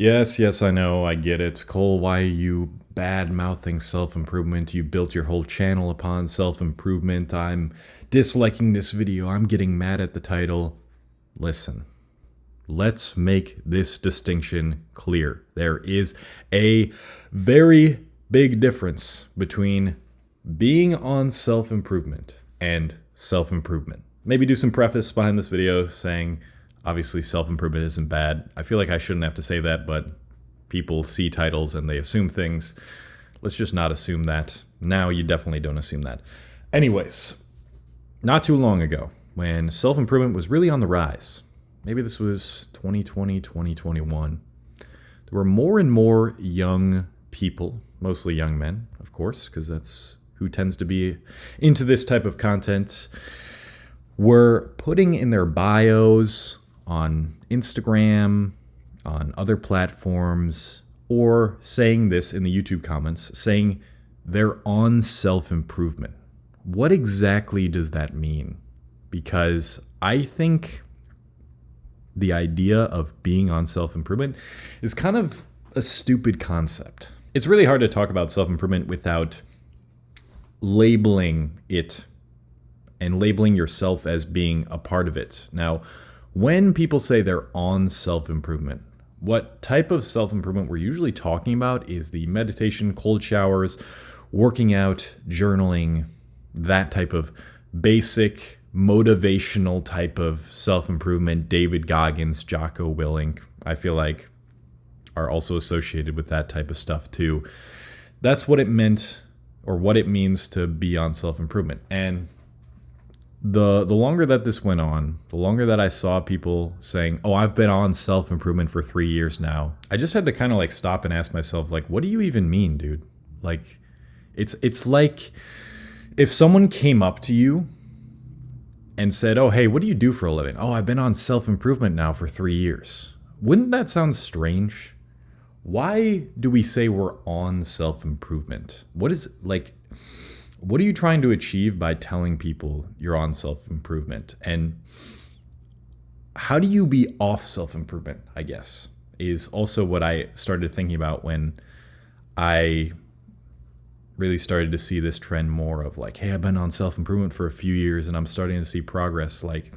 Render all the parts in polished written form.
Yes, I know, I get it. Cole, why are you bad-mouthing self-improvement? You built your whole channel upon self-improvement. I'm disliking this video. I'm getting mad at the title. Listen, let's make this distinction clear. There is a very big difference between being on self-improvement and self-improvement. Maybe do some preface behind this video saying, obviously self-improvement isn't bad. I feel like I shouldn't have to say that, but people see titles and they assume things. Let's just not assume that. Now you definitely don't assume that. Anyways, not too long ago, when self-improvement was really on the rise, maybe this was 2020, 2021, there were more and more young people, mostly young men, of course, because that's who tends to be into this type of content, were putting in their bios on Instagram, on other platforms, or saying this in the YouTube comments, saying they're on self-improvement. What exactly does that mean? Because I think the idea of being on self-improvement is kind of a stupid concept. It's really hard to talk about self-improvement without labeling it and labeling yourself as being a part of it. Now, when people say they're on self-improvement, what type of self-improvement we're usually talking about is the meditation, cold showers, working out, journaling, that type of basic motivational type of self-improvement. David Goggins, Jocko Willink, I feel like are also associated with that type of stuff too. That's what it meant, or what it means to be on self-improvement. And the longer that this went on, the longer that I saw people saying, oh, I've been on self-improvement for 3 years now, I just had to kind of like stop and ask myself, like, what do you even mean, dude? Like, it's like if someone came up to you and said, oh, hey, what do you do for a living? Oh, I've been on self-improvement now for 3 years. Wouldn't that sound strange? Why do we say we're on self-improvement? What are you trying to achieve by telling people you're on self-improvement? And how do you be off self-improvement, I guess, is also what I started thinking about when I really started to see this trend more of like, hey, I've been on self-improvement for a few years and I'm starting to see progress. Like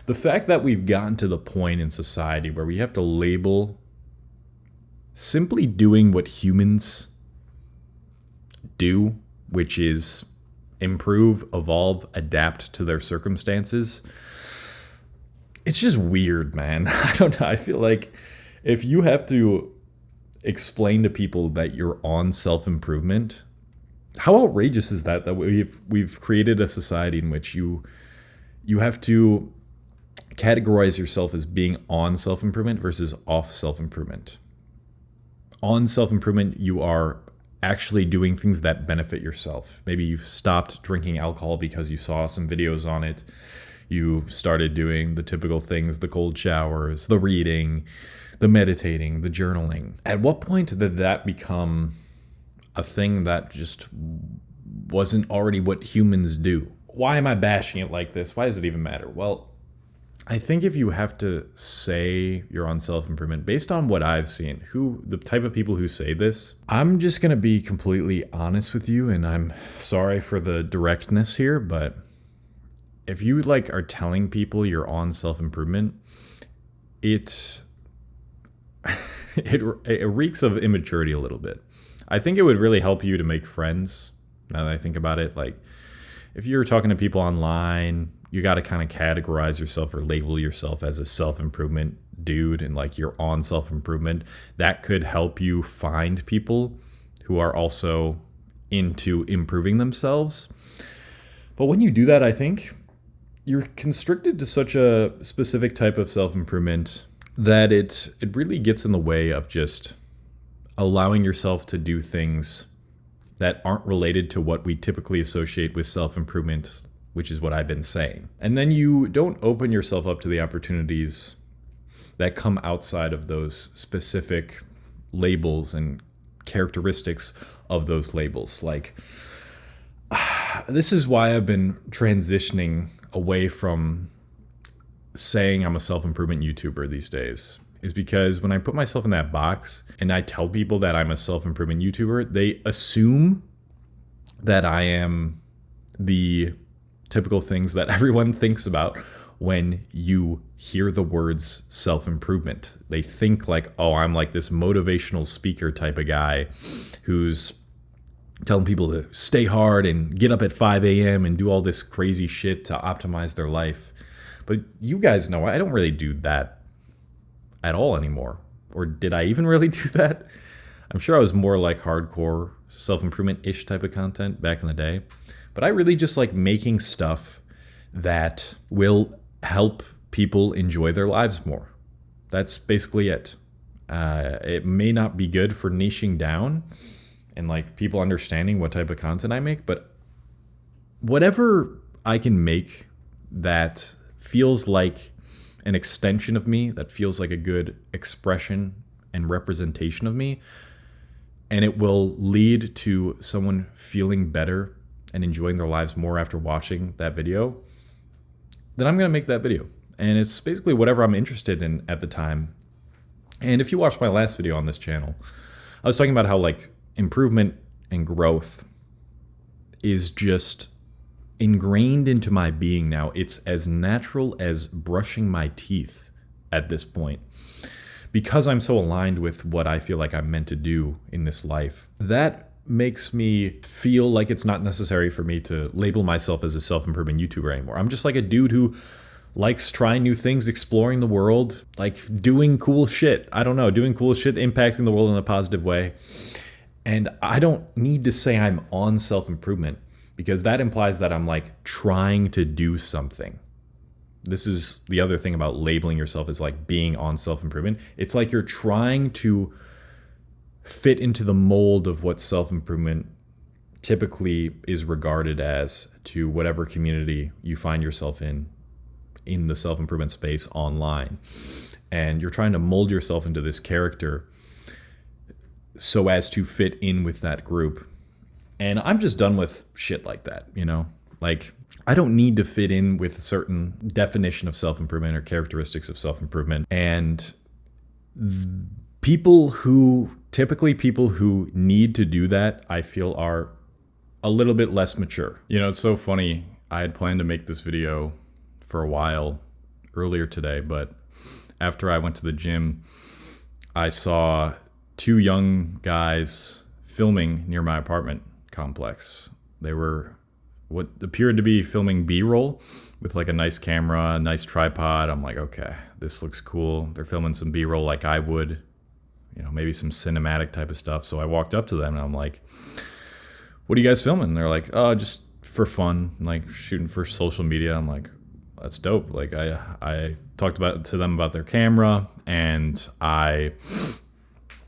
the fact that we've gotten to the point in society where we have to label simply doing what humans do, which is improve, evolve, adapt to their circumstances. It's just weird, man. I don't know. I feel like if you have to explain to people that you're on self-improvement, how outrageous is that we've created a society in which you have to categorize yourself as being on self-improvement versus off self-improvement. On self-improvement, you are actually doing things that benefit yourself. Maybe you've stopped drinking alcohol because you saw some videos on it. You started doing the typical things, the cold showers, the reading, the meditating, the journaling. At what point did that become a thing that just wasn't already what humans do? Why am I bashing it like this? Why does it even matter? Well, I think if you have to say you're on self-improvement, based on what I've seen, the type of people who say this, I'm just going to be completely honest with you, and I'm sorry for the directness here, but if you are telling people you're on self-improvement, it reeks of immaturity a little bit. I think it would really help you to make friends, now that I think about it. Like, if you're talking to people online, you got to kind of categorize yourself or label yourself as a self-improvement dude and you're on self-improvement. That could help you find people who are also into improving themselves. But when you do that, I think you're constricted to such a specific type of self-improvement that it really gets in the way of just allowing yourself to do things that aren't related to what we typically associate with self-improvement, which is what I've been saying. And then you don't open yourself up to the opportunities that come outside of those specific labels and characteristics of those labels. This is why I've been transitioning away from saying I'm a self-improvement YouTuber these days. is because when I put myself in that box and I tell people that I'm a self-improvement YouTuber, they assume that I am the typical things that everyone thinks about when you hear the words self-improvement. They think like, oh, I'm like this motivational speaker type of guy who's telling people to stay hard and get up at 5 a.m. and do all this crazy shit to optimize their life. But you guys know I don't really do that at all anymore. Or did I even really do that? I'm sure I was more like hardcore self-improvement-ish type of content back in the day. But I really just like making stuff that will help people enjoy their lives more. That's basically it. It may not be good for niching down and like people understanding what type of content I make, but whatever I can make that feels like an extension of me, that feels like a good expression and representation of me, and it will lead to someone feeling better and enjoying their lives more after watching that video, then I'm going to make that video. And it's basically whatever I'm interested in at the time. And if you watched my last video on this channel, I was talking about how like improvement and growth is just ingrained into my being now. It's as natural as brushing my teeth at this point, because I'm so aligned with what I feel like I'm meant to do in this life. That makes me feel like it's not necessary for me to label myself as a self-improvement YouTuber anymore. I'm just like a dude who likes trying new things, exploring the world, like doing cool shit. I don't know, doing cool shit, impacting the world in a positive way. And I don't need to say I'm on self-improvement, because that implies that I'm like trying to do something. This is the other thing about labeling yourself as like being on self-improvement. It's like you're trying to fit into the mold of what self-improvement typically is regarded as to whatever community you find yourself in the self-improvement space online. And you're trying to mold yourself into this character so as to fit in with that group. And I'm just done with shit like that, you know? Like, I don't need to fit in with a certain definition of self-improvement or characteristics of self-improvement. And people who need to do that, I feel, are a little bit less mature. You know, it's so funny. I had planned to make this video for a while earlier today, but after I went to the gym, I saw two young guys filming near my apartment complex. They were what appeared to be filming B-roll with like a nice camera, a nice tripod. I'm like, okay, this looks cool. They're filming some B-roll like I would, you know, maybe some cinematic type of stuff. So I walked up to them and I'm like, what are you guys filming? And they're like, oh, just for fun, like shooting for social media. I'm like, that's dope. Like I talked to them about their camera, and I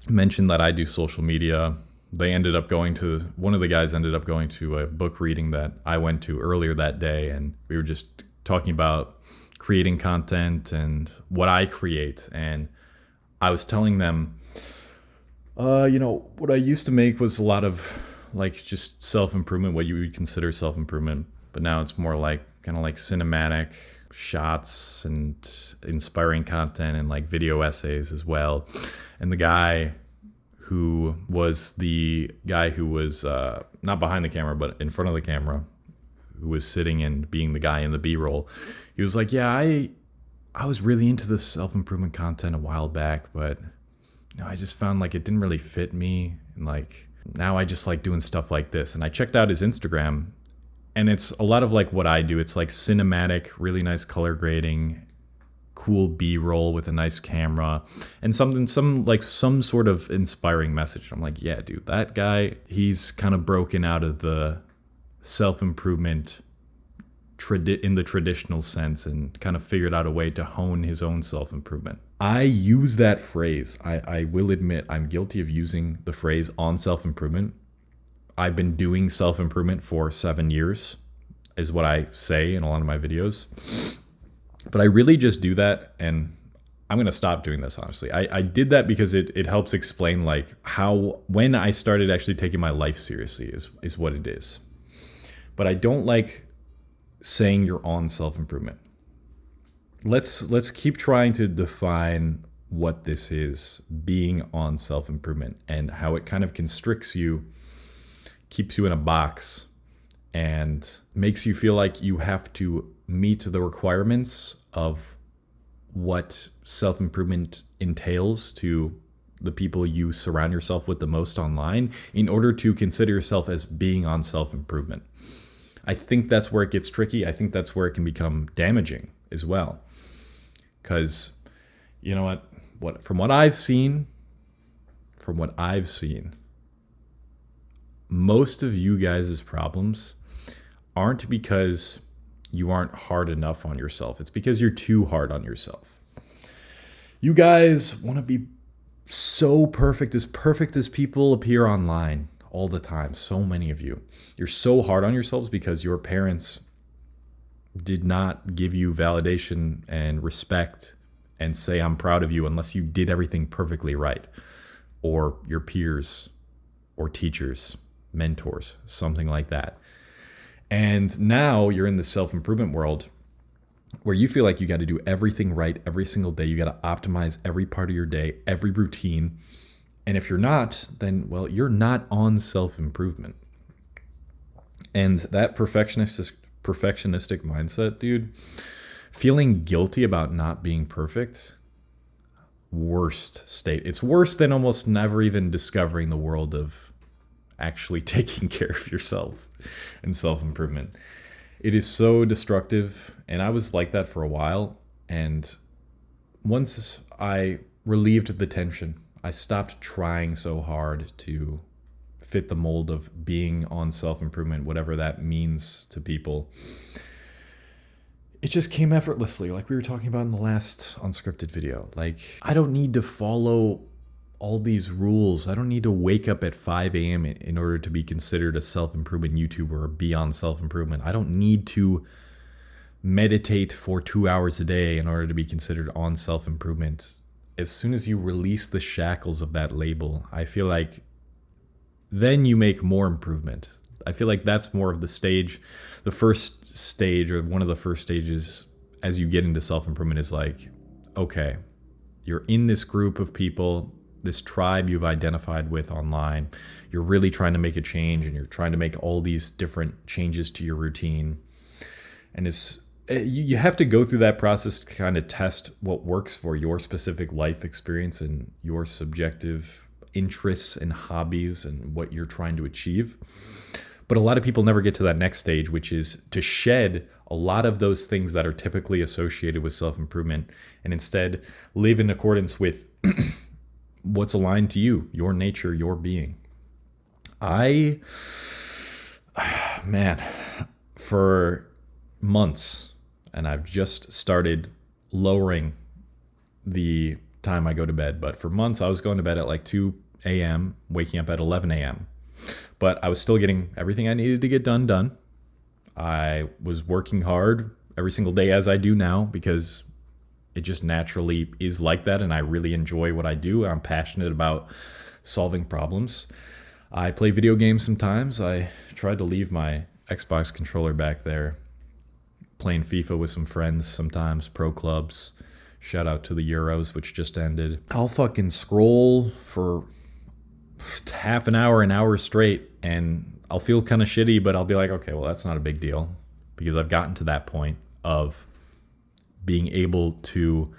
mentioned that I do social media. One of the guys ended up going to a book reading that I went to earlier that day, and we were just talking about creating content and what I create. And I was telling them, you know, what I used to make was a lot of like just self-improvement, what you would consider self-improvement, but now it's more like kind of like cinematic shots and inspiring content and like video essays as well. And the guy who was not behind the camera, but in front of the camera, who was sitting and being the guy in the B-roll, he was like, yeah, I was really into this self-improvement content a while back, but you know, I just found like it didn't really fit me. And like, now I just like doing stuff like this. And I checked out his Instagram, and it's a lot of like what I do. It's like cinematic, really nice color grading, cool B-roll with a nice camera, and some sort of inspiring message. I'm like, yeah, dude, that guy, he's kind of broken out of the self-improvement in the traditional sense and kind of figured out a way to hone his own self-improvement. I use that phrase. I will admit I'm guilty of using the phrase on self-improvement. I've been doing self-improvement for 7 years, is what I say in a lot of my videos. But I really just do that, and I'm going to stop doing this, honestly. I did that because it helps explain like when I started actually taking my life seriously is what it is. But I don't like saying you're on self-improvement. Let's keep trying to define what this is, being on self-improvement, and how it kind of constricts you, keeps you in a box, and makes you feel like you have to meet the requirements of what self-improvement entails to the people you surround yourself with the most online in order to consider yourself as being on self-improvement. I think that's where it gets tricky. I think that's where it can become damaging as well. Because, you know what from what I've seen, most of you guys' problems aren't because you aren't hard enough on yourself. It's because you're too hard on yourself. You guys want to be so perfect as people appear online all the time. So many of you. You're so hard on yourselves because your parents did not give you validation and respect and say, I'm proud of you, unless you did everything perfectly right. Or your peers or teachers, mentors, something like that. And now you're in the self-improvement world where you feel like you got to do everything right every single day. You got to optimize every part of your day, every routine. And if you're not, then, well, you're not on self-improvement. And that perfectionistic mindset, dude, feeling guilty about not being perfect, worst state. It's worse than almost never even discovering the world of actually taking care of yourself and self-improvement. It is so destructive, and I was like that for a while. And once I relieved the tension, I stopped trying so hard to fit the mold of being on self-improvement, whatever that means to people. It just came effortlessly, like we were talking about in the last unscripted video. Like, I don't need to follow all these rules. I don't need to wake up at 5 a.m. in order to be considered a self-improvement YouTuber or be on self-improvement. I don't need to meditate for 2 hours a day in order to be considered on self-improvement. As soon as you release the shackles of that label, I feel like then you make more improvement. I feel like that's more of the stage. The first stage, or one of the first stages as you get into self-improvement, is like, okay, you're in this group of people, this tribe you've identified with online. You're really trying to make a change, and you're trying to make all these different changes to your routine. And you have to go through that process to kind of test what works for your specific life experience and your subjective interests and hobbies and what you're trying to achieve. But a lot of people never get to that next stage, which is to shed a lot of those things that are typically associated with self-improvement and instead live in accordance with what's aligned to you, your nature, your being. For months, and I've just started lowering the time I go to bed, but for months I was going to bed at like 2 a.m., waking up at 11 a.m. But I was still getting everything I needed to get done. I was working hard every single day, as I do now, because it just naturally is like that, and I really enjoy what I do. I'm passionate about solving problems. I play video games sometimes. I tried to leave my Xbox controller back there, playing FIFA with some friends sometimes, pro clubs. Shout out to the Euros, which just ended. I'll fucking scroll for half an hour straight, and I'll feel kind of shitty, but I'll be like, okay, well, that's not a big deal, because I've gotten to that point of being able to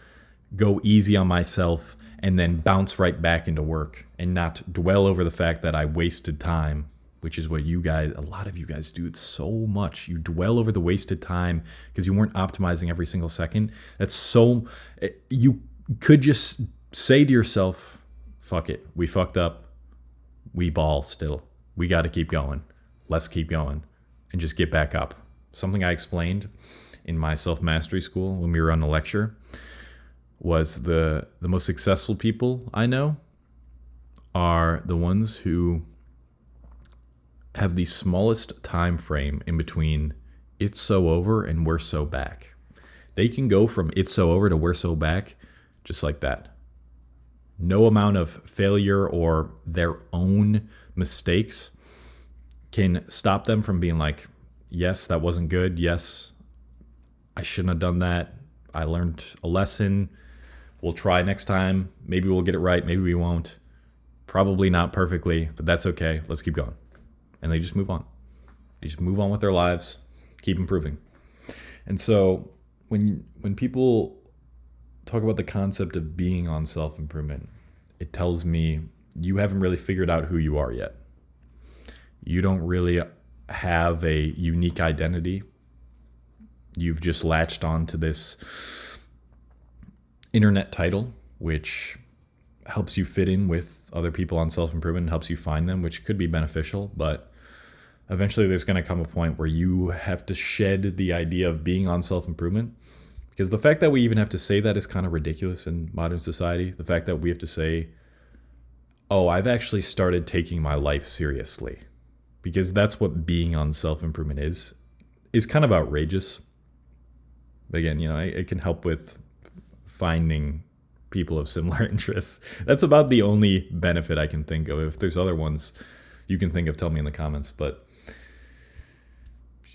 go easy on myself and then bounce right back into work and not dwell over the fact that I wasted time, which is what a lot of you guys do it so much. You dwell over the wasted time because you weren't optimizing every single second. You could just say to yourself, fuck it, we fucked up. We ball still. We got to keep going. Let's keep going and just get back up. Something I explained in my self-mastery school when we were on the lecture was the most successful people I know are the ones who have the smallest time frame in between it's so over and we're so back. They can go from it's so over to we're so back just like that. No amount of failure or their own mistakes can stop them from being like, yes, that wasn't good. Yes, I shouldn't have done that. I learned a lesson. We'll try next time. Maybe we'll get it right. Maybe we won't. Probably not perfectly, but that's okay. Let's keep going. And they just move on. They just move on with their lives, keep improving. And so when people talk about the concept of being on self-improvement, it tells me you haven't really figured out who you are yet. You don't really have a unique identity. You've just latched on to this internet title, which helps you fit in with other people on self-improvement and helps you find them, which could be beneficial. But eventually there's going to come a point where you have to shed the idea of being on self-improvement, because the fact that we even have to say that is kind of ridiculous in modern society. The fact that we have to say, oh, I've actually started taking my life seriously, because that's what being on self-improvement is kind of outrageous. But again, it can help with finding people of similar interests. That's about the only benefit I can think of. If there's other ones you can think of, tell me in the comments. But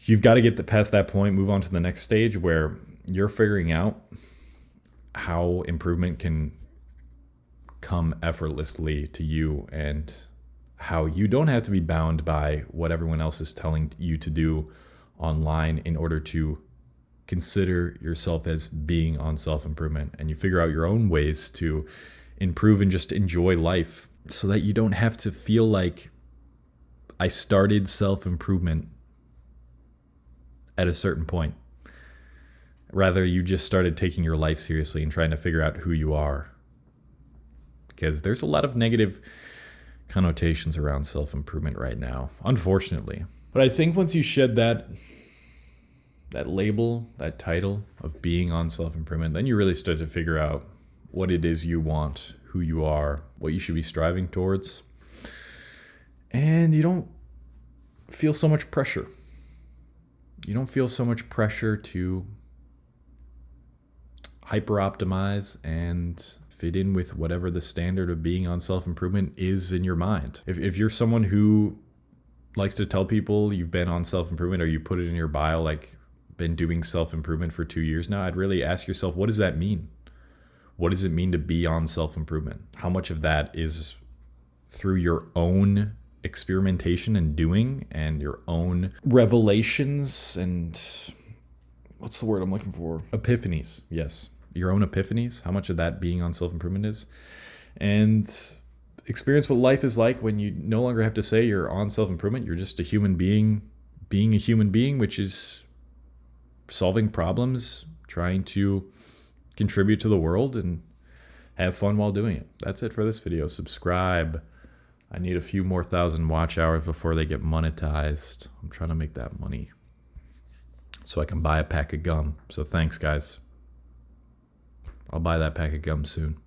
you've got to get past that point, move on to the next stage where you're figuring out how improvement can come effortlessly to you, and how you don't have to be bound by what everyone else is telling you to do online in order to consider yourself as being on self-improvement. And you figure out your own ways to improve and just enjoy life, so that you don't have to feel like I started self-improvement at a certain point. Rather, you just started taking your life seriously and trying to figure out who you are. Because there's a lot of negative connotations around self-improvement right now, unfortunately. But I think once you shed that label, that title of being on self-improvement, then you really start to figure out what it is you want, who you are, what you should be striving towards. And you don't feel so much pressure. You don't feel so much pressure to hyper-optimize and fit in with whatever the standard of being on self-improvement is in your mind. If you're someone who likes to tell people you've been on self-improvement, or you put it in your bio like been doing self-improvement for 2 years now, I'd really ask yourself, what does that mean? What does it mean to be on self-improvement? How much of that is through your own experimentation and doing, and your own revelations and what's the word I'm looking for? Epiphanies. Yes. Your own epiphanies. How much of that being on self-improvement is. And experience what life is like when you no longer have to say you're on self-improvement. You're just a human being a human being, which is solving problems, trying to contribute to the world, and have fun while doing it. That's it for this video. Subscribe. I need a few more 1,000 watch hours before they get monetized. I'm trying to make that money so I can buy a pack of gum. So thanks, guys. I'll buy that pack of gum soon.